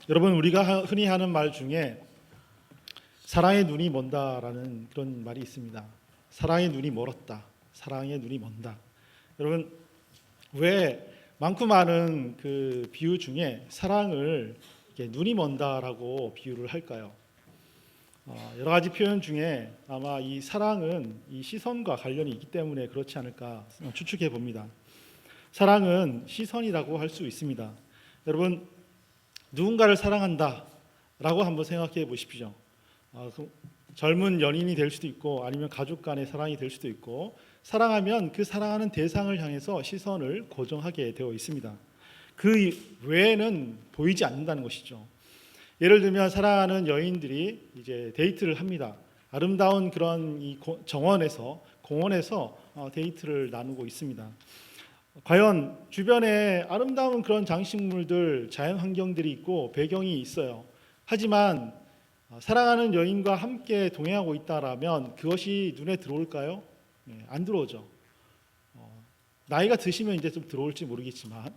여러분, 우리가 흔히 하는 말 중에 사랑의 눈이 먼다라는 그런 말이 있습니다. 사랑의 눈이 멀었다. 사랑의 눈이 먼다. 여러분, 왜 많고 많은 그 비유 중에 사랑을 이렇게 눈이 먼다라고 비유를 할까요? 여러 가지 표현 중에 아마 이 사랑은 이 시선과 관련이 있기 때문에 그렇지 않을까 추측해 봅니다. 사랑은 시선이라고 할 수 있습니다. 여러분, 누군가를 사랑한다라고 한번 생각해 보십시오. 젊은 연인이 될 수도 있고 아니면 가족 간의 사랑이 될 수도 있고, 사랑하면 그 사랑하는 대상을 향해서 시선을 고정하게 되어 있습니다. 그 외에는 보이지 않는다는 것이죠. 예를 들면 사랑하는 여인들이 이제 데이트를 합니다. 아름다운 그런 이 정원에서, 공원에서 데이트를 나누고 있습니다. 과연 주변에 아름다운 그런 장식물들, 자연 환경들이 있고 배경이 있어요. 하지만 사랑하는 여인과 함께 동행하고 있다라면 그것이 눈에 들어올까요? 안 들어오죠. 나이가 드시면 이제 좀 들어올지 모르겠지만,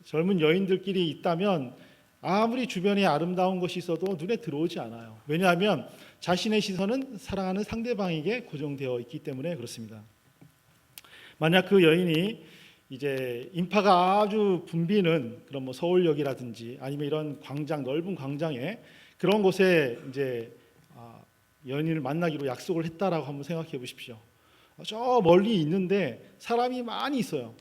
젊은 여인들끼리 있다면 아무리 주변에 아름다운 것이 있어도 눈에 들어오지 않아요. 왜냐하면 자신의 시선은 사랑하는 상대방에게 고정되어 있기 때문에 그렇습니다. 만약 그 여인이 이제 인파가 아주 붐비는 그런 뭐 서울역이라든지 아니면 이런 광장, 넓은 광장에 그런 곳에 이제 연인을 만나기로 약속을 했다라고 한번 생각해 보십시오. 저 멀리 있는데 사람이 많이 있어요.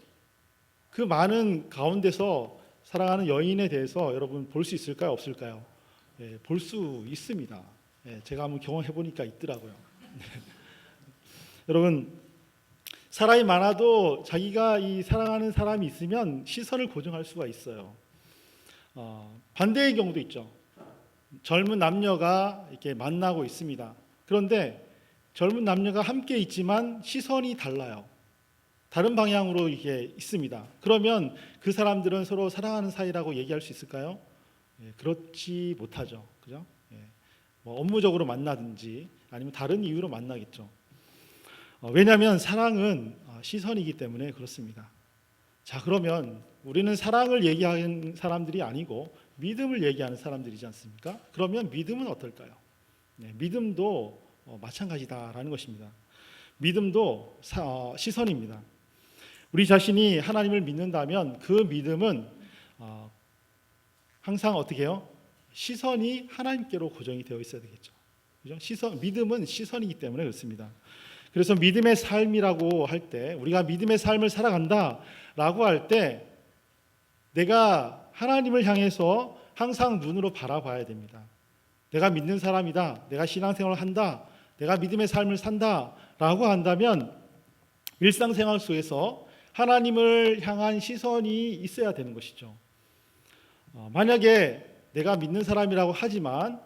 그 많은 가운데서 사랑하는 여인에 대해서 여러분 볼 수 있을까요? 없을까요? 볼 수 있습니다. 제가 한번 경험해 보니까 있더라고요. 여러분, 사람이 많아도 자기가 이 사랑하는 사람이 있으면 시선을 고정할 수가 있어요. 반대의 경우도 있죠. 젊은 남녀가 이렇게 만나고 있습니다. 그런데 젊은 남녀가 함께 있지만 시선이 달라요. 다른 방향으로 이게 있습니다. 그러면 그 사람들은 서로 사랑하는 사이라고 얘기할 수 있을까요? 그렇지 못하죠. 그죠? 뭐 업무적으로 만나든지 아니면 다른 이유로 만나겠죠. 왜냐하면 사랑은 시선이기 때문에 그렇습니다. 자, 그러면 우리는 사랑을 얘기하는 사람들이 아니고 믿음을 얘기하는 사람들이지 않습니까? 그러면 믿음은 어떨까요? 믿음도 마찬가지다라는 것입니다. 믿음도 시선입니다. 우리 자신이 하나님을 믿는다면 그 믿음은 항상 어떻게 해요? 시선이 하나님께로 고정이 되어 있어야 되겠죠. 그죠? 믿음은 시선이기 때문에 그렇습니다. 그래서 믿음의 삶이라고 할 때, 우리가 믿음의 삶을 살아간다라고 할 때 내가 하나님을 향해서 항상 눈으로 바라봐야 됩니다. 내가 믿는 사람이다, 내가 신앙생활을 한다, 내가 믿음의 삶을 산다라고 한다면 일상생활 속에서 하나님을 향한 시선이 있어야 되는 것이죠. 만약에 내가 믿는 사람이라고 하지만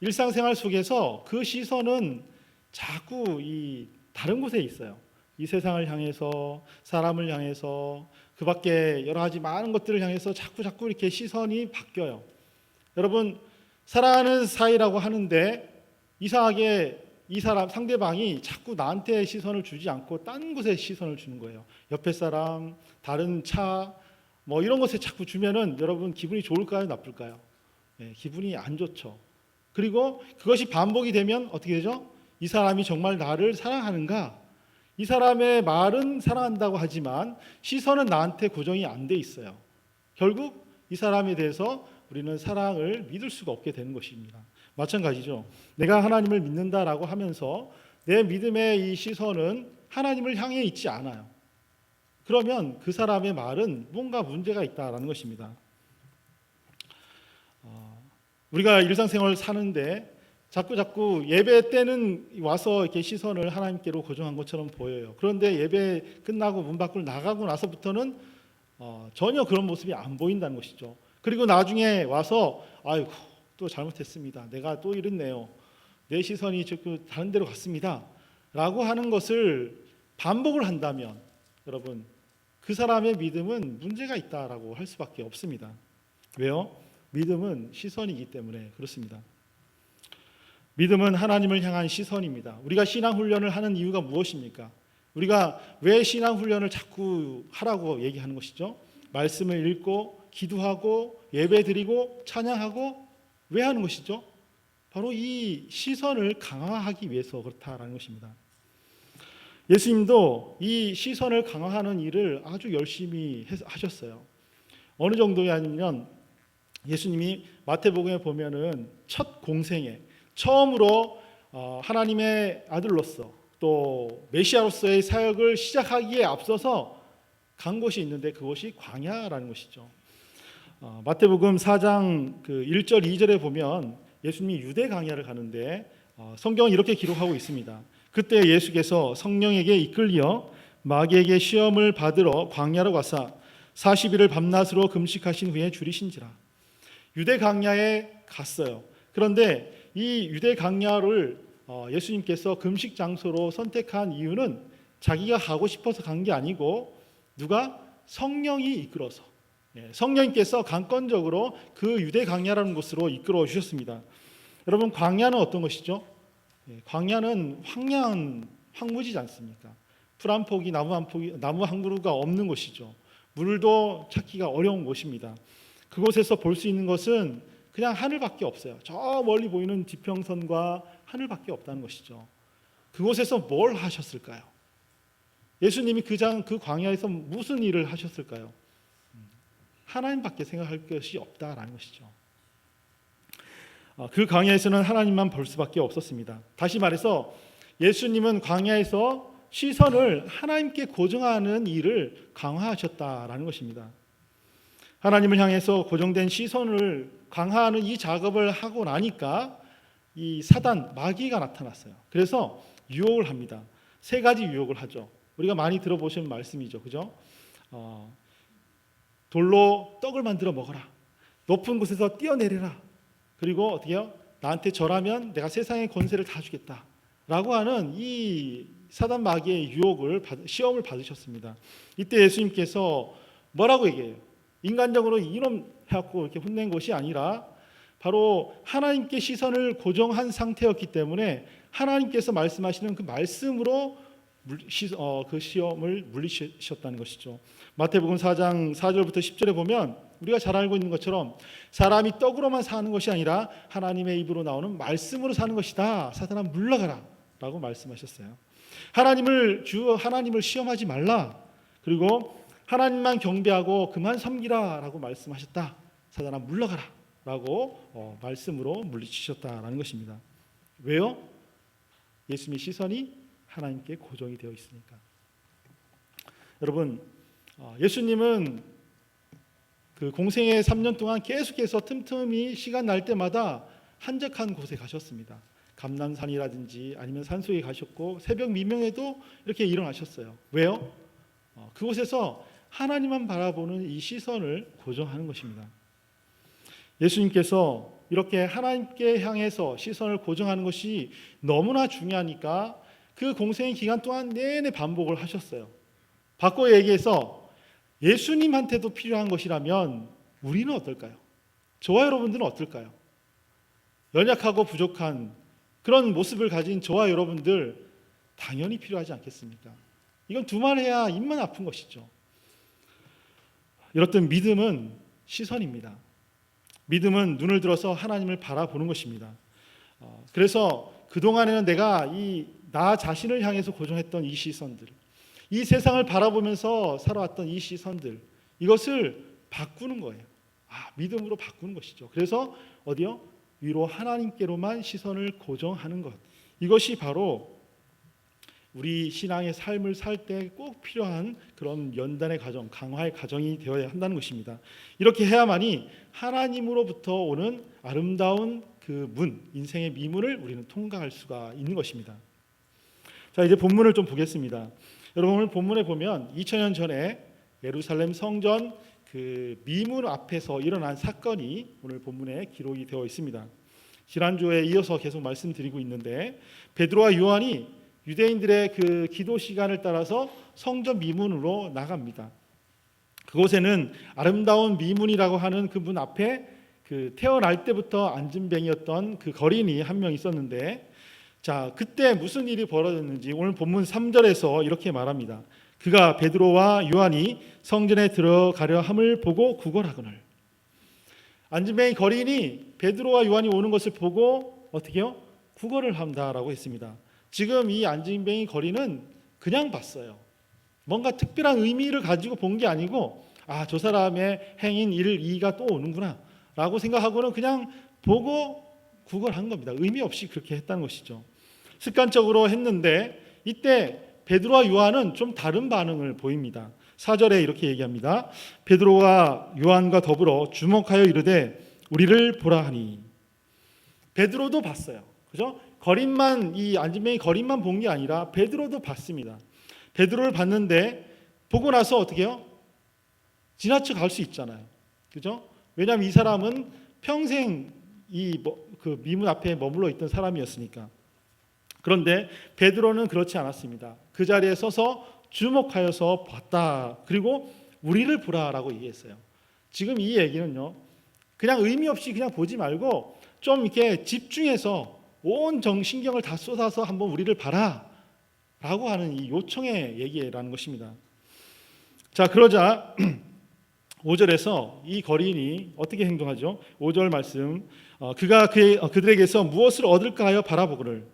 일상생활 속에서 그 시선은 자꾸 이 다른 곳에 있어요. 이 세상을 향해서, 사람을 향해서, 그 밖에 여러 가지 많은 것들을 향해서 자꾸 이렇게 시선이 바뀌어요. 여러분, 사랑하는 사이라고 하는데 이상하게 이 사람, 상대방이 자꾸 나한테 시선을 주지 않고 딴 곳에 시선을 주는 거예요. 옆에 사람, 다른 차, 뭐 이런 것에 자꾸 주면은 여러분 기분이 좋을까요? 나쁠까요? 기분이 안 좋죠. 그리고 그것이 반복이 되면 어떻게 되죠? 이 사람이 정말 나를 사랑하는가? 이 사람의 말은 사랑한다고 하지만 시선은 나한테 고정이 안 돼 있어요. 결국 이 사람에 대해서 우리는 사랑을 믿을 수가 없게 되는 것입니다. 마찬가지죠. 내가 하나님을 믿는다라고 하면서 내 믿음의 이 시선은 하나님을 향해 있지 않아요. 그러면 그 사람의 말은 뭔가 문제가 있다라는 것입니다. 우리가 일상생활을 사는데 자꾸 예배 때는 와서 이렇게 시선을 하나님께로 고정한 것처럼 보여요. 그런데 예배 끝나고 문 밖으로 나가고 나서부터는 전혀 그런 모습이 안 보인다는 것이죠. 그리고 나중에 와서 아이고 또 잘못했습니다. 내가 또 이랬네요. 내 시선이 자꾸 다른 데로 갔습니다. 라고 하는 것을 반복을 한다면 여러분, 그 사람의 믿음은 문제가 있다라고 할 수밖에 없습니다. 왜요? 믿음은 시선이기 때문에 그렇습니다. 믿음은 하나님을 향한 시선입니다. 우리가 신앙 훈련을 하는 이유가 무엇입니까? 우리가 왜 신앙 훈련을 자꾸 하라고 얘기하는 것이죠? 말씀을 읽고 기도하고 예배드리고 찬양하고 왜 하는 것이죠? 바로 이 시선을 강화하기 위해서 그렇다라는 것입니다. 예수님도 이 시선을 강화하는 일을 아주 열심히 하셨어요. 어느 정도냐면 예수님이 마태복음에 보면은 첫 공생에 처음으로 하나님의 아들로서 또 메시아로서의 사역을 시작하기에 앞서서 간 곳이 있는데 그것이 광야라는 것이죠. 마태복음 4장 1절 2절에 보면 예수님이 유대 광야를 가는데 성경은 이렇게 기록하고 있습니다. 그때 예수께서 성령에게 이끌려 마귀에게 시험을 받으러 광야로 가사 40일을 밤낮으로 금식하신 후에 줄이신지라. 유대 광야에 갔어요. 그런데 이 유대 광야를 예수님께서 금식 장소로 선택한 이유는 자기가 가고 싶어서 간 게 아니고 누가? 성령이 이끌어서, 성령님께서 강권적으로 그 유대 광야라는 곳으로 이끌어 주셨습니다. 여러분, 광야는 어떤 것이죠? 광야는 황량한 황무지지 않습니까? 풀 한 폭이 나무 한 그루가 없는 곳이죠. 물도 찾기가 어려운 곳입니다. 그곳에서 볼 수 있는 것은 그냥 하늘밖에 없어요. 저 멀리 보이는 지평선과 하늘밖에 없다는 것이죠. 그곳에서 뭘 하셨을까요? 예수님이 그 광야에서 무슨 일을 하셨을까요? 하나님밖에 생각할 것이 없다라는 것이죠. 그 광야에서는 하나님만 볼 수밖에 없었습니다. 다시 말해서 예수님은 광야에서 시선을 하나님께 고정하는 일을 강화하셨다라는 것입니다. 하나님을 향해서 고정된 시선을 강화하는 이 작업을 하고 나니까 이 사단 마귀가 나타났어요. 그래서 유혹을 합니다. 세 가지 유혹을 하죠. 우리가 많이 들어보신 말씀이죠, 그죠? 돌로 떡을 만들어 먹어라. 높은 곳에서 뛰어내려라. 그리고 어떻게요? 나한테 절하면 내가 세상의 권세를 다 주겠다라고 하는 이 사단 마귀의 시험을 받으셨습니다. 이때 예수님께서 뭐라고 얘기해요? 인간적으로 이놈 해갖고 이렇게 혼낸 것이 아니라 바로 하나님께 시선을 고정한 상태였기 때문에 하나님께서 말씀하시는 그 말씀으로 그 시험을 물리치셨다는 것이죠. 마태복음 4장 4절부터 10절에 보면 우리가 잘 알고 있는 것처럼 사람이 떡으로만 사는 것이 아니라 하나님의 입으로 나오는 말씀으로 사는 것이다. 사단아 물러가라 라고 말씀하셨어요. 하나님을 시험하지 말라. 그리고 하나님만 경배하고 그만 섬기라 라고 말씀하셨다. 사단아 물러가라 라고 말씀으로 물리치셨다라는 것입니다. 왜요? 예수님의 시선이 하나님께 고정이 되어 있으니까. 여러분, 예수님은 그 공생의 3년 동안 계속해서 틈틈이 시간 날 때마다 한적한 곳에 가셨습니다. 감람산이라든지 아니면 산속에 가셨고 새벽 미명에도 이렇게 일어나셨어요. 왜요? 그곳에서 하나님만 바라보는 이 시선을 고정하는 것입니다. 예수님께서 이렇게 하나님께 향해서 시선을 고정하는 것이 너무나 중요하니까 그 공생의 기간 동안 내내 반복을 하셨어요. 바꿔 얘기해서 예수님한테도 필요한 것이라면 우리는 어떨까요? 저와 여러분들은 어떨까요? 연약하고 부족한 그런 모습을 가진 저와 여러분들 당연히 필요하지 않겠습니까? 이건 두말 해야 입만 아픈 것이죠. 이렇듯 믿음은 시선입니다. 믿음은 눈을 들어서 하나님을 바라보는 것입니다. 그래서 그동안에는 내가 나 자신을 향해서 고정했던 이 시선들, 이 세상을 바라보면서 살아왔던 이 시선들, 이것을 바꾸는 거예요. 믿음으로 바꾸는 것이죠. 그래서 어디요? 위로 하나님께로만 시선을 고정하는 것. 이것이 바로 우리 신앙의 삶을 살 때 꼭 필요한 그런 연단의 과정, 강화의 과정이 되어야 한다는 것입니다. 이렇게 해야만이 하나님으로부터 오는 아름다운 그 인생의 미문을 우리는 통과할 수가 있는 것입니다. 자, 이제 본문을 좀 보겠습니다. 여러분, 오늘 본문에 보면 2000년 전에 예루살렘 성전 그 미문 앞에서 일어난 사건이 오늘 본문에 기록이 되어 있습니다. 지난주에 이어서 계속 말씀드리고 있는데 베드로와 요한이 유대인들의 그 기도 시간을 따라서 성전 미문으로 나갑니다. 그곳에는 아름다운 미문이라고 하는 그 문 앞에 그 태어날 때부터 안진뱅이였던 그 거린이 한 명 있었는데, 자, 그때 무슨 일이 벌어졌는지 오늘 본문 3절에서 이렇게 말합니다. 그가 베드로와 요한이 성전에 들어가려 함을 보고 구걸하거늘. 안진뱅이 거린이 베드로와 요한이 오는 것을 보고 어떻게 해요? 구걸을 한다라고 했습니다. 지금 이 안진뱅이 거린은 그냥 봤어요. 뭔가 특별한 의미를 가지고 본 게 아니고 저 사람의 행인 1, 2가 또 오는구나 라고 생각하고는 그냥 보고 구걸한 겁니다. 의미 없이 그렇게 했다는 것이죠. 습관적으로 했는데 이때 베드로와 요한은 좀 다른 반응을 보입니다. 4절에 이렇게 얘기합니다. 베드로가 요한과 더불어 주목하여 이르되 우리를 보라 하니. 베드로도 봤어요. 그죠? 거린만, 이 안진뱅이 거린만 본 게 아니라 베드로도 봤습니다. 베드로를 봤는데 보고 나서 어떻게 해요? 지나쳐 갈 수 있잖아요. 그죠? 왜냐하면 이 사람은 평생 그 미문 앞에 머물러 있던 사람이었으니까. 그런데 베드로는 그렇지 않았습니다. 그 자리에 서서 주목하여서 봤다. 그리고 우리를 보라라고 얘기했어요. 지금 이 얘기는요, 그냥 의미 없이 그냥 보지 말고 좀 이렇게 집중해서 온 정신경을 다 쏟아서 한번 우리를 봐라라고 하는 이 요청의 얘기라는 것입니다. 자, 그러자 5절에서 이 거린이 어떻게 행동하죠? 5절 말씀, 그가 그들에게서 무엇을 얻을까 하여 바라보거늘.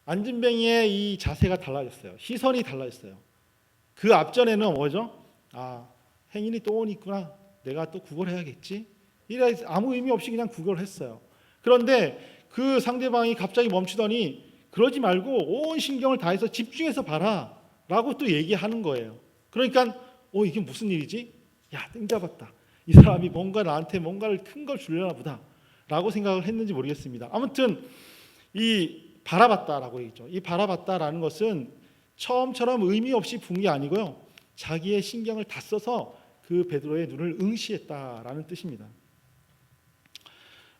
안진뱅이의 이 자세가 달라졌어요. 시선이 달라졌어요. 그 앞전에는 뭐죠? 행인이 또 오니구나. 내가 또 구걸해야겠지. 이래 아무 의미 없이 그냥 구걸을 했어요. 그런데 그 상대방이 갑자기 멈추더니 그러지 말고 온 신경을 다해서 집중해서 봐라 라고 또 얘기하는 거예요. 그러니까 이게 무슨 일이지? 야, 땡 잡았다. 이 사람이 뭔가 나한테 뭔가를 큰 걸 주려나 보다 라고 생각을 했는지 모르겠습니다. 아무튼 이 바라봤다라고 얘기죠. 이 바라봤다라는 것은 처음처럼 의미 없이 본 게 아니고요. 자기의 신경을 다 써서 그 베드로의 눈을 응시했다라는 뜻입니다.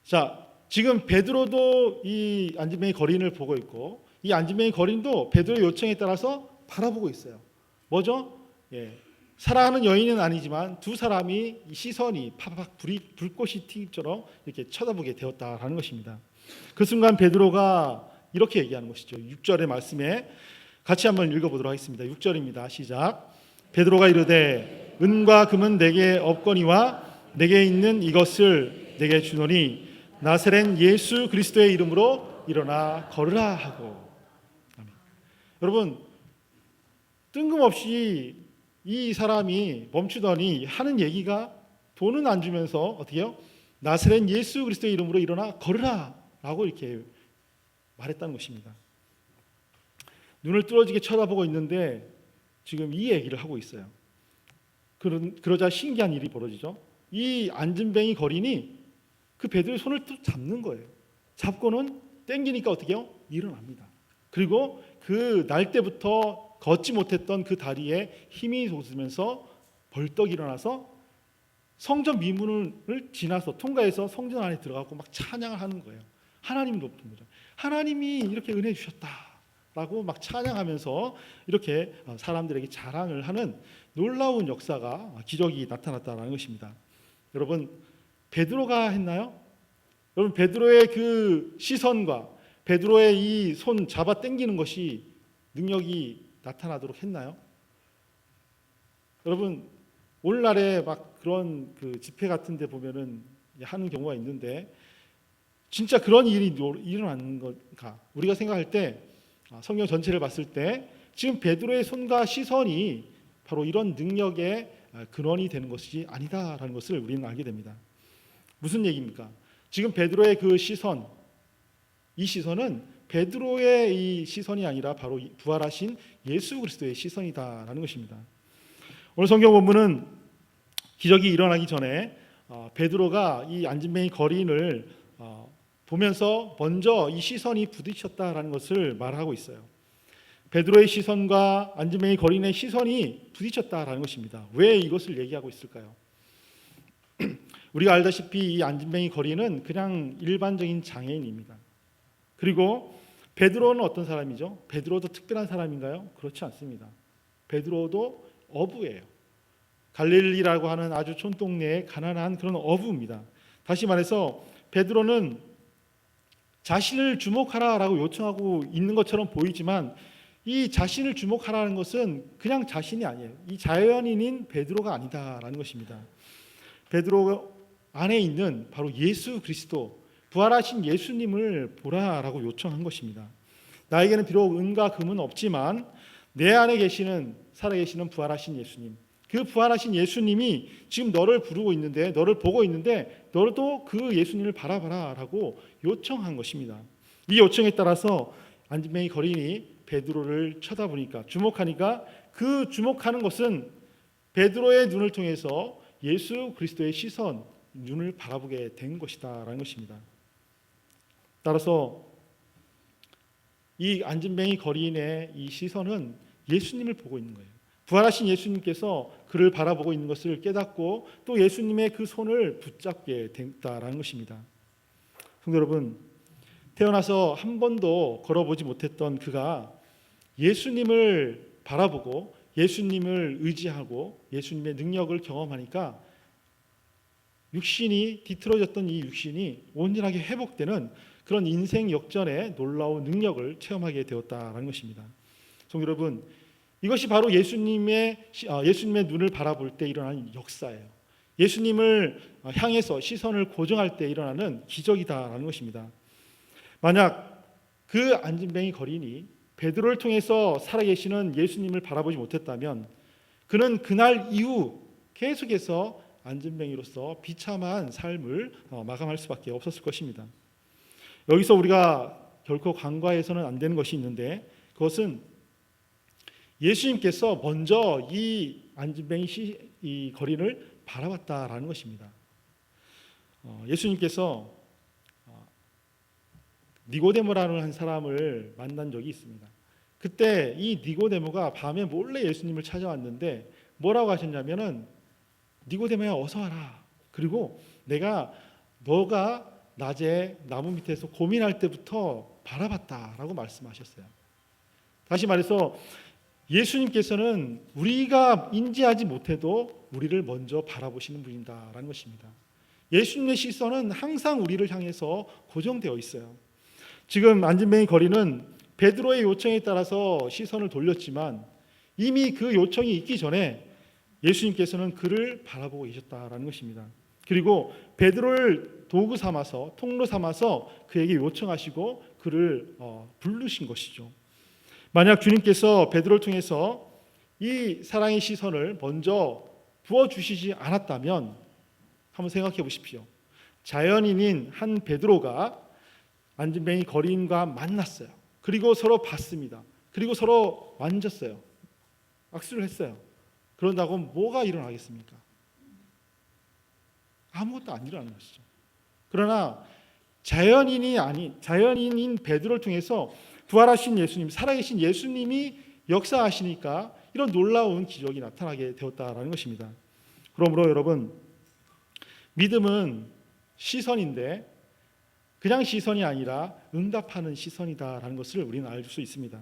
자, 지금 베드로도 이 안진뱅이 거린을 보고 있고 이 안진뱅이 거린도 베드로의 요청에 따라서 바라보고 있어요. 뭐죠? 사랑하는 여인은 아니지만 두 사람이 시선이 파박 불꽃이 튀기처럼 이렇게 쳐다보게 되었다라는 것입니다. 그 순간 베드로가 이렇게 얘기하는 것이죠. 6절의 말씀에 같이 한번 읽어보도록 하겠습니다. 6절입니다. 시작. 베드로가 이르되 은과 금은 내게 없거니와 내게 있는 이것을 내게 주노니 나사렛 예수 그리스도의 이름으로 일어나 걸으라 하고. 아멘. 여러분, 뜬금없이 이 사람이 멈추더니 하는 얘기가 돈은 안 주면서 어떻게 해요? 나사렛 예수 그리스도의 이름으로 일어나 걸으라 라고 이렇게 말했다는 것입니다. 눈을 뚫어지게 쳐다보고 있는데 지금 이 얘기를 하고 있어요. 그러자 신기한 일이 벌어지죠. 이 안진뱅이 거린이 그 베드로의 손을 또 잡는 거예요. 잡고는 땡기니까 어떻게 해요? 일어납니다. 그리고 그 날 때부터 걷지 못했던 그 다리에 힘이 돋으면서 벌떡 일어나서 성전 미문을 지나서 통과해서 성전 안에 들어가고 막 찬양을 하는 거예요. 하나님을 높은 거죠. 하나님이 이렇게 은혜 주셨다라고 막 찬양하면서 이렇게 사람들에게 자랑을 하는 놀라운 역사가 기적이 나타났다는 것입니다. 여러분, 베드로가 했나요? 여러분, 베드로의 그 시선과 베드로의 이 손 잡아 당기는 것이 능력이 나타나도록 했나요? 여러분, 오늘날에 막 그런 그 집회 같은 데 보면은 하는 경우가 있는데 진짜 그런 일이 일어나는 건가? 우리가 생각할 때 성경 전체를 봤을 때 지금 베드로의 손과 시선이 바로 이런 능력의 근원이 되는 것이 아니다라는 것을 우리는 알게 됩니다. 무슨 얘기입니까? 지금 베드로의 그 시선, 이 시선은 베드로의 이 시선이 아니라 바로 부활하신 예수 그리스도의 시선이다라는 것입니다. 오늘 성경 본문은 기적이 일어나기 전에 베드로가 이 안진뱅이 거린을 보면서 먼저 이 시선이 부딪혔다라는 것을 말하고 있어요. 베드로의 시선과 안진뱅이 거린의 시선이 부딪혔다라는 것입니다. 왜 이것을 얘기하고 있을까요? 우리가 알다시피 이 안진뱅이 거린은 그냥 일반적인 장애인입니다. 그리고 베드로는 어떤 사람이죠? 베드로도 특별한 사람인가요? 그렇지 않습니다. 베드로도 어부예요. 갈릴리라고 하는 아주 촌동네의 가난한 그런 어부입니다. 다시 말해서 베드로는 자신을 주목하라라고 요청하고 있는 것처럼 보이지만 이 자신을 주목하라는 것은 그냥 자신이 아니에요. 이 자연인인 베드로가 아니다라는 것입니다. 베드로 안에 있는 바로 예수 그리스도, 부활하신 예수님을 보라라고 요청한 것입니다. 나에게는 비록 은과 금은 없지만 내 안에 계시는, 살아계시는 부활하신 예수님, 그 부활하신 예수님이 지금 너를 부르고 있는데, 너를 보고 있는데 너도 그 예수님을 바라봐라라고 요청한 것입니다. 이 요청에 따라서 안진뱅이 거린이 베드로를 쳐다보니까, 주목하니까, 그 주목하는 것은 베드로의 눈을 통해서 예수 그리스도의 시선, 눈을 바라보게 된 것이다라는 것입니다. 따라서 이 안진뱅이 거린의 이 시선은 예수님을 보고 있는 거예요. 부활하신 예수님께서 그를 바라보고 있는 것을 깨닫고 또 예수님의 그 손을 붙잡게 됐다라는 것입니다. 성도 여러분, 태어나서 한 번도 걸어보지 못했던 그가 예수님을 바라보고 예수님을 의지하고 예수님의 능력을 경험하니까 육신이 뒤틀어졌던 이 육신이 온전하게 회복되는 그런 인생 역전의 놀라운 능력을 체험하게 되었다라는 것입니다. 성도 여러분, 이것이 바로 예수님의 눈을 바라볼 때 일어나는 역사예요. 예수님을 향해서 시선을 고정할 때 일어나는 기적이다라는 것입니다. 만약 그 안진뱅이 거린이 베드로를 통해서 살아계시는 예수님을 바라보지 못했다면 그는 그날 이후 계속해서 안진뱅이로서 비참한 삶을 마감할 수밖에 없었을 것입니다. 여기서 우리가 결코 간과해서는 안 되는 것이 있는데, 그것은 예수님께서 먼저 이 안진뱅이 이 거린을 바라봤다라는 것입니다. 예수님께서 니고데모라는 한 사람을 만난 적이 있습니다. 그때 이 니고데모가 밤에 몰래 예수님을 찾아왔는데 뭐라고 하셨냐면은, 니고데모야 어서 와라. 그리고 너가 낮에 나무 밑에서 고민할 때부터 바라봤다라고 말씀하셨어요. 다시 말해서 예수님께서는 우리가 인지하지 못해도 우리를 먼저 바라보시는 분이다라는 것입니다. 예수님의 시선은 항상 우리를 향해서 고정되어 있어요. 지금 안진뱅이 거린은 베드로의 요청에 따라서 시선을 돌렸지만 이미 그 요청이 있기 전에 예수님께서는 그를 바라보고 계셨다라는 것입니다. 그리고 베드로를 도구 삼아서, 통로 삼아서 그에게 요청하시고 그를 부르신 것이죠. 만약 주님께서 베드로를 통해서 이 사랑의 시선을 먼저 부어주시지 않았다면 한번 생각해 보십시오. 자연인인 한 베드로가 안진뱅이 거린과 만났어요. 그리고 서로 봤습니다. 그리고 서로 만졌어요. 악수를 했어요. 그런다고 뭐가 일어나겠습니까? 아무것도 안 일어나는 것이죠. 그러나 자연인인 베드로를 통해서 부활하신 예수님, 살아계신 예수님이 역사하시니까 이런 놀라운 기적이 나타나게 되었다라는 것입니다. 그러므로 여러분, 믿음은 시선인데 그냥 시선이 아니라 응답하는 시선이다라는 것을 우리는 알 수 있습니다.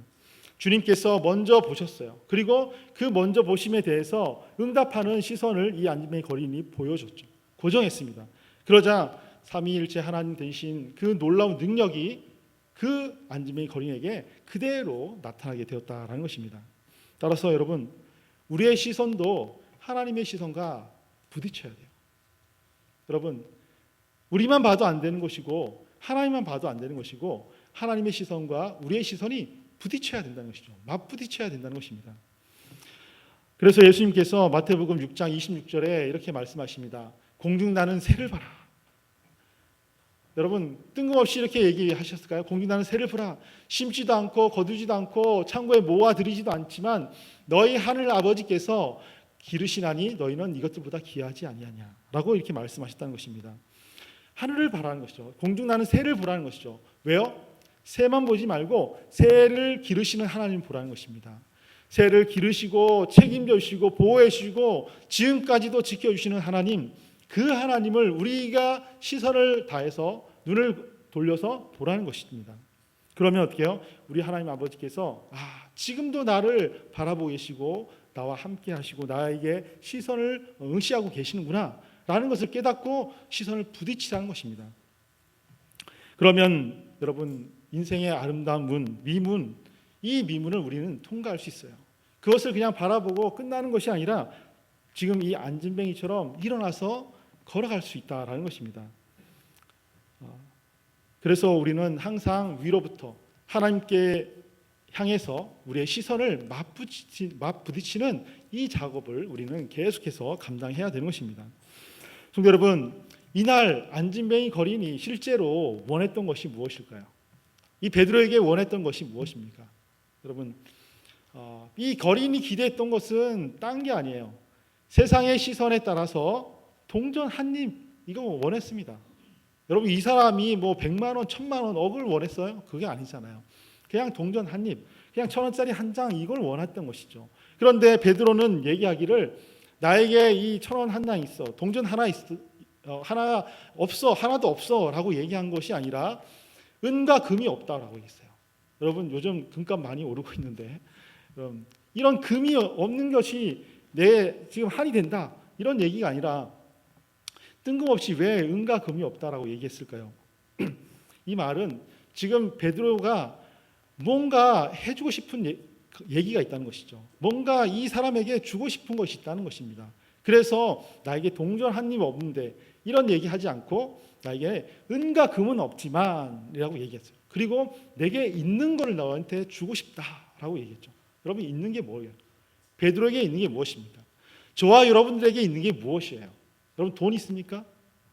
주님께서 먼저 보셨어요. 그리고 그 먼저 보심에 대해서 응답하는 시선을 이 안진뱅이 거린이 보여줬죠. 고정했습니다. 그러자 삼위일체 하나님 되신 그 놀라운 능력이 그 안진뱅이 거린에게 그대로 나타나게 되었다라는 것입니다. 따라서 여러분, 우리의 시선도 하나님의 시선과 부딪혀야 돼요. 여러분, 우리만 봐도 안 되는 것이고 하나님만 봐도 안 되는 것이고 하나님의 시선과 우리의 시선이 부딪혀야 된다는 것이죠. 맞부딪혀야 된다는 것입니다. 그래서 예수님께서 마태복음 6장 26절에 이렇게 말씀하십니다. 공중 나는 새를 봐라. 여러분, 뜬금없이 이렇게 얘기하셨을까요? 공중 나는 새를 보라. 심지도 않고 거두지도 않고 창고에 모아들이지도 않지만 너희 하늘 아버지께서 기르시나니 너희는 이것들보다 귀하지 아니하냐 라고 이렇게 말씀하셨다는 것입니다. 하늘을 바라는 것이죠. 공중 나는 새를 보라는 것이죠. 왜요? 새만 보지 말고 새를 기르시는 하나님 보라는 것입니다. 새를 기르시고 책임져 주시고 보호해 주시고 지금까지도 지켜주시는 하나님, 그 하나님을 우리가 시선을 다해서 눈을 돌려서 보라는 것입니다. 그러면 어떻게 해요? 우리 하나님 아버지께서 지금도 나를 바라보고 계시고 나와 함께 하시고 나에게 시선을 응시하고 계시는구나 라는 것을 깨닫고 시선을 부딪히라는 것입니다. 그러면 여러분, 인생의 아름다운 문, 미문, 이 미문을 우리는 통과할 수 있어요. 그것을 그냥 바라보고 끝나는 것이 아니라 지금 이 안진뱅이처럼 일어나서 걸어갈 수 있다라는 것입니다. 그래서 우리는 항상 위로부터 하나님께 향해서 우리의 시선을 맞부딪히는 이 작업을 우리는 계속해서 감당해야 되는 것입니다. 성도 여러분, 이날 안진뱅이 거린이 실제로 원했던 것이 무엇일까요? 이 베드로에게 원했던 것이 무엇입니까? 여러분, 이 거린이 기대했던 것은 딴 게 아니에요. 세상의 시선에 따라서 동전 한 입 이거 원했습니다. 여러분, 이 사람이 뭐 100만 원, 1000만 원, 억을 원했어요? 그게 아니잖아요. 그냥 동전 한 입, 그냥 1000원짜리 한 장 이걸 원했던 것이죠. 그런데 베드로는 얘기하기를 나에게 이 1000원 한 장 있어, 동전 하나 있어, 하나 없어, 하나도 없어라고 얘기한 것이 아니라 은과 금이 없다라고 얘기했어요. 여러분, 요즘 금값 많이 오르고 있는데 이런 금이 없는 것이 내 지금 한이 된다 이런 얘기가 아니라 뜬금없이 왜 은과 금이 없다라고 얘기했을까요? 이 말은 지금 베드로가 뭔가 해주고 싶은 얘기가 있다는 것이죠. 뭔가 이 사람에게 주고 싶은 것이 있다는 것입니다. 그래서 나에게 동전 한 입 없는데 이런 얘기하지 않고 나에게 은과 금은 없지만 이라고 얘기했어요. 그리고 내게 있는 걸 너한테 주고 싶다라고 얘기했죠. 여러분, 있는 게 뭐예요? 베드로에게 있는 게 무엇입니까? 저와 여러분들에게 있는 게 무엇이에요? 여러분, 돈 있습니까?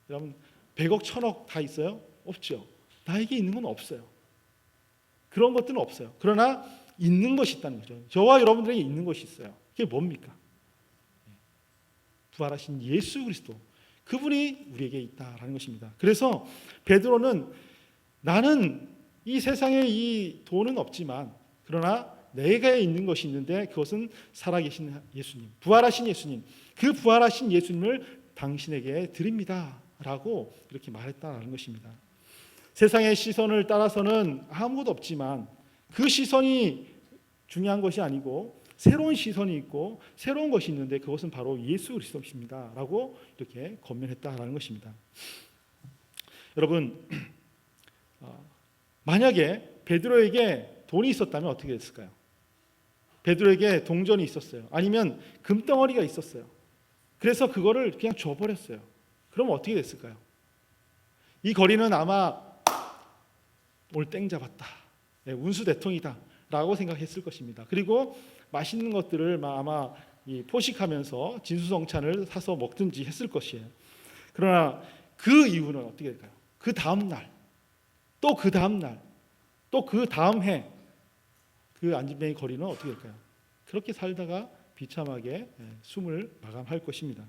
여러분, 100억, 1000억 다 있어요? 없죠. 나에게 있는 건 없어요. 그런 것들은 없어요. 그러나 있는 것이 있다는 거죠. 저와 여러분들에게 있는 것이 있어요. 그게 뭡니까? 부활하신 예수 그리스도, 그분이 우리에게 있다라는 것입니다. 그래서 베드로는 나는 이 세상에 이 돈은 없지만 그러나 내게 있는 것이 있는데 그것은 살아계신 예수님, 부활하신 예수님, 그 부활하신 예수님을 당신에게 드립니다 라고 이렇게 말했다라는 것입니다. 세상의 시선을 따라서는 아무것도 없지만 그 시선이 중요한 것이 아니고 새로운 시선이 있고 새로운 것이 있는데 그것은 바로 예수 그리스도십니다 라고 이렇게 권면했다라는 것입니다. 여러분, 만약에 베드로에게 돈이 있었다면 어떻게 됐을까요? 베드로에게 동전이 있었어요. 아니면 금덩어리가 있었어요. 그래서 그거를 그냥 줘버렸어요. 그럼 어떻게 됐을까요? 이 거리는 아마 오늘 땡 잡았다, 운수 대통이다 라고 생각했을 것입니다. 그리고 맛있는 것들을 아마 포식하면서 진수성찬을 사서 먹든지 했을 것이에요. 그러나 그 이후는 어떻게 될까요? 그 다음 날, 또 그 다음 날, 또 그 다음 해 그 안진뱅이 거리는 어떻게 될까요? 그렇게 살다가 비참하게 숨을 마감할 것입니다.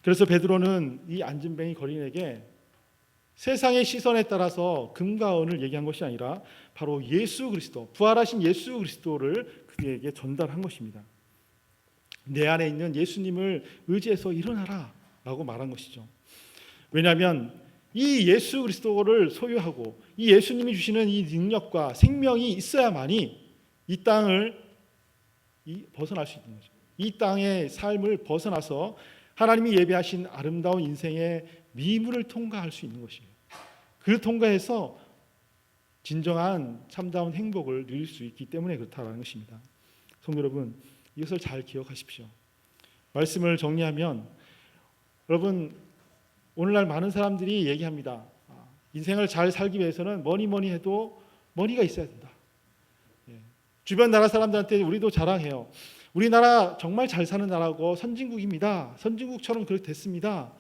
그래서 베드로는 이 안진뱅이 거린에게 세상의 시선에 따라서 금과 은을 얘기한 것이 아니라 바로 예수 그리스도, 부활하신 예수 그리스도를 그에게 전달한 것입니다. 내 안에 있는 예수님을 의지해서 일어나라 라고 말한 것이죠. 왜냐하면 이 예수 그리스도를 소유하고 이 예수님이 주시는 이 능력과 생명이 있어야만이 이 땅을 벗어날 수 있는 거죠. 이 땅의 삶을 벗어나서 하나님이 예비하신 아름다운 인생의 미문을 통과할 수 있는 것이에요. 그 통과해서 진정한 참다운 행복을 누릴 수 있기 때문에 그렇다는 것입니다. 성도 여러분, 이것을 잘 기억하십시오. 말씀을 정리하면, 여러분, 오늘날 많은 사람들이 얘기합니다. 인생을 잘 살기 위해서는 뭐니 해도 머니가 있어야 된다. 주변 나라 사람들한테 우리도 자랑해요. 우리나라 정말 잘 사는 나라고 선진국입니다. 선진국처럼 그렇게 됐습니다.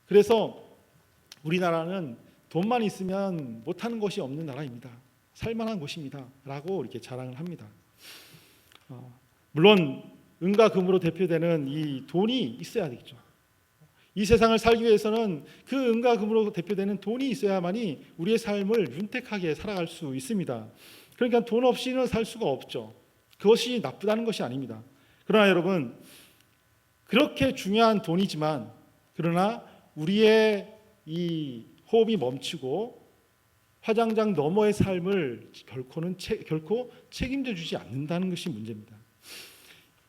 그래서 우리나라는 돈만 있으면 못하는 것이 없는 나라입니다. 살만한 곳입니다. 라고 이렇게 자랑을 합니다. 물론 은과 금으로 대표되는 이 돈이 있어야 되겠죠. 이 세상을 살기 위해서는 그 은과 금으로 대표되는 돈이 있어야만이 우리의 삶을 윤택하게 살아갈 수 있습니다. 그러니까 돈 없이는 살 수가 없죠. 그것이 나쁘다는 것이 아닙니다. 그러나 여러분, 그렇게 중요한 돈이지만 그러나 우리의 이 호흡이 멈추고 화장장 너머의 삶을 결코 책임져 주지 않는다는 것이 문제입니다.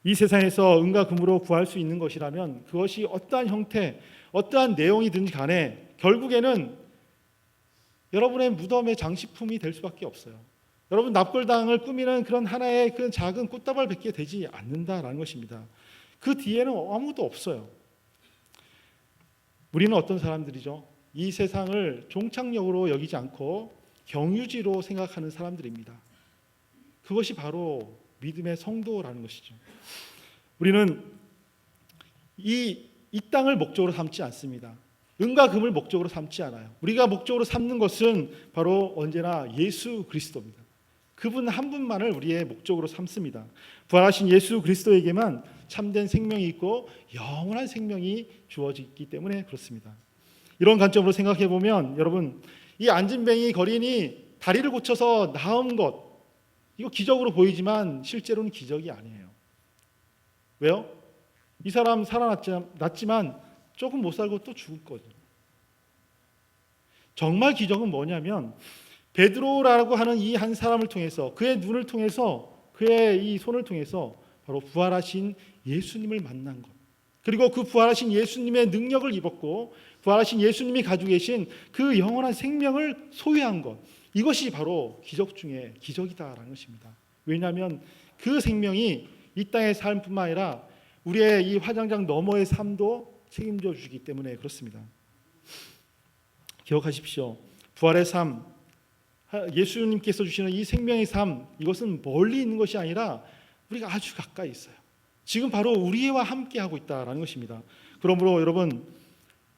이 세상에서 은과 금으로 구할 수 있는 것이라면 그것이 어떠한 형태, 어떠한 내용이든지 간에 결국에는 여러분의 무덤의 장식품이 될 수밖에 없어요. 여러분, 납골당을 꾸미는 그런 하나의 그 작은 꽃다발밖에 되지 않는다라는 것입니다. 그 뒤에는 아무것도 없어요. 우리는 어떤 사람들이죠? 이 세상을 종착역으로 여기지 않고 경유지로 생각하는 사람들입니다. 그것이 바로 믿음의 성도라는 것이죠. 우리는 이 땅을 목적으로 삼지 않습니다. 은과 금을 목적으로 삼지 않아요. 우리가 목적으로 삼는 것은 바로 언제나 예수 그리스도입니다. 그분 한 분만을 우리의 목적으로 삼습니다. 부활하신 예수 그리스도에게만 참된 생명이 있고 영원한 생명이 주어지기 때문에 그렇습니다. 이런 관점으로 생각해 보면 여러분, 이 안진뱅이 거린이 다리를 고쳐서 나은 것, 이거 기적으로 보이지만 실제로는 기적이 아니에요. 왜요? 이 사람 살아났지만 조금 못 살고 또 죽을 거죠. 정말 기적은 뭐냐면 베드로라고 하는 이 한 사람을 통해서, 그의 눈을 통해서, 그의 이 손을 통해서 바로 부활하신 예수님을 만난 것, 그리고 그 부활하신 예수님의 능력을 입었고 부활하신 예수님이 가지고 계신 그 영원한 생명을 소유한 것, 이것이 바로 기적 중에 기적이다라는 것입니다. 왜냐하면 그 생명이 이 땅의 삶뿐만 아니라 우리의 이 화장장 너머의 삶도 책임져 주기 때문에 그렇습니다. 기억하십시오. 부활의 삶, 예수님께서 주시는 이 생명의 삶, 이것은 멀리 있는 것이 아니라 우리가 아주 가까이 있어요. 지금 바로 우리와 함께하고 있다는 것입니다. 그러므로 여러분,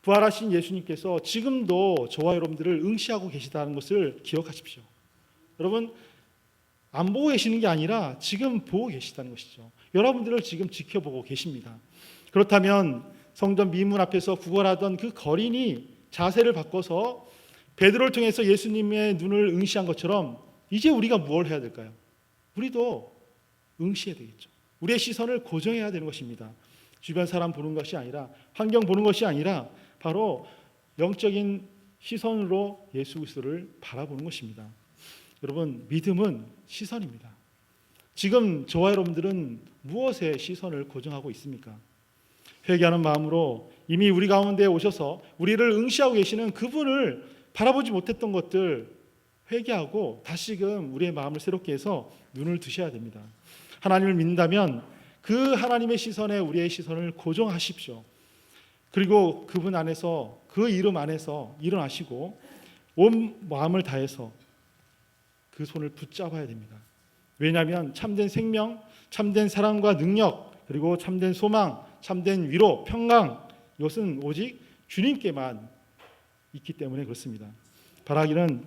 부활하신 예수님께서 지금도 저와 여러분들을 응시하고 계시다는 것을 기억하십시오. 여러분, 안 보고 계시는 게 아니라 지금 보고 계시다는 것이죠. 여러분들을 지금 지켜보고 계십니다. 그렇다면 성전 미문 앞에서 구걸하던 그 거린이 자세를 바꿔서 베드로를 통해서 예수님의 눈을 응시한 것처럼 이제 우리가 무엇을 해야 될까요? 우리도 응시해야 되겠죠. 우리의 시선을 고정해야 되는 것입니다. 주변 사람 보는 것이 아니라, 환경 보는 것이 아니라 바로 영적인 시선으로 예수 그리스도를 바라보는 것입니다. 여러분, 믿음은 시선입니다. 지금 저와 여러분들은 무엇에 시선을 고정하고 있습니까? 회개하는 마음으로 이미 우리 가운데 오셔서 우리를 응시하고 계시는 그분을 바라보지 못했던 것들 회개하고 다시금 우리의 마음을 새롭게 해서 눈을 드셔야 됩니다. 하나님을 믿는다면 그 하나님의 시선에 우리의 시선을 고정하십시오. 그리고 그분 안에서, 그 이름 안에서 일어나시고 온 마음을 다해서 그 손을 붙잡아야 됩니다. 왜냐하면 참된 생명, 참된 사랑과 능력, 그리고 참된 소망, 참된 위로, 평강, 이것은 오직 주님께만 있기 때문에 그렇습니다. 바라기는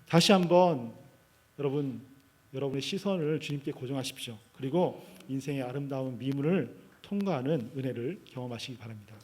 다시 한번 여러분의 시선을 주님께 고정하십시오. 그리고 인생의 아름다운 미문을 통과하는 은혜를 경험하시기 바랍니다.